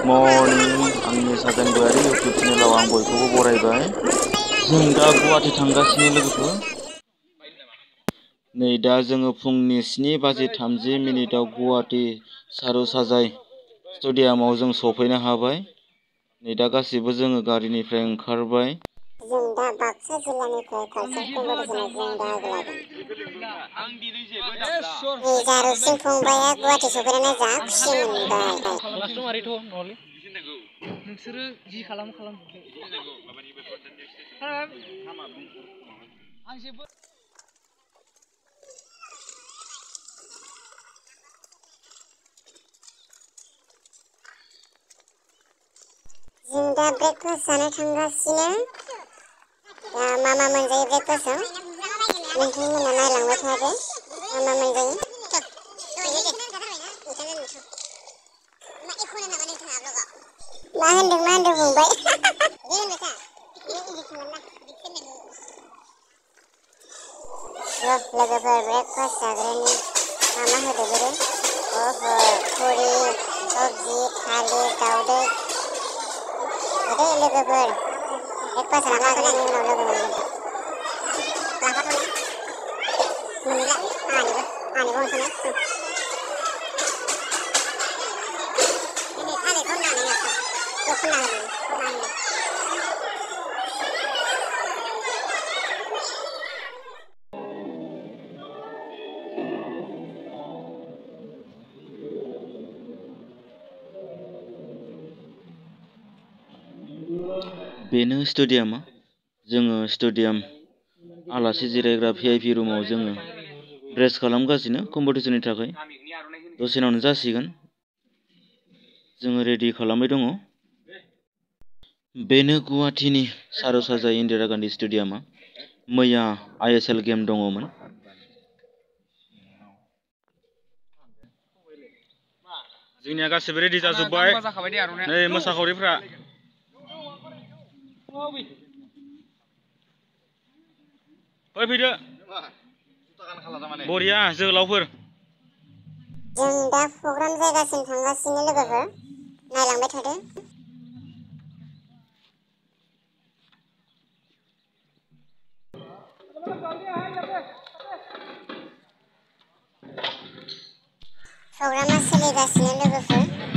Morning आंनि साजानगुवारि YouTube चेनेलाव आं बयखौबो बरायबाय। जों दा गुवाहाटि थांगासिनो लोगोफोर। नै दा जोङो फुंनि 7:30 गुवाहाटि सारुसाजाय स्टेडियामाव जों सफैनो हाबाय। नै दा गासिबो जोङो गारिनिफ्राय ओंखारबाय। जों दा बाक्सा जिल्लानिफ्राय कालचार कम्पिटिसनाव जों बाहागो लागोन। नै जारौसिं फंबाया गुवाहाटि सफैनानै जा खुसि मोनबाय। नोंसोरो जि खालाम आं जेबो जों दा ब्रेकफास्ट जानो थांगासिनो। दा मा मोनजायो ब्रेकफास्टआव नोंथांमोना नायलांबाय थादो मा मोनजायो। मा होनदों फंबाय? लोगोफोर ब्रेकफास्ट जाग्रानि मा होदो ओहो पुरि सबजि थालिर दाउदै होदो लोगोफोर। ब्रेकफास्ट जाना लाग्रोनायनि उनाव लोगो मोनगोन। आंनिबो अनसनाय बेनो स्टेडियामा। जोङो स्टेडियाम आलासि जिरायग्रा VIP रुमाव जोङो ड्रेस खालामगासिनो कम्पिटिसननि थाखाय। दसेनावनो जासिगोन। जोङो रेडि खालामबाय दङ। बेनो गुवाहाटीनि सारुसाजाय इन्दिरा गान्धी स्टेडियामा। मैया ISL गेम दङमोन। जोंनिया गासिबो रेडि जाजोब्बाय। नै मोसाखावरिफ्रा फैदो बरिया जोहोलावफोर। जों दा प्रग्राम जायगासिम थांगासिनो लोगोफोर नायलांबाय थादो। प्रग्रामा सोलिगासिनो लोगोफोर।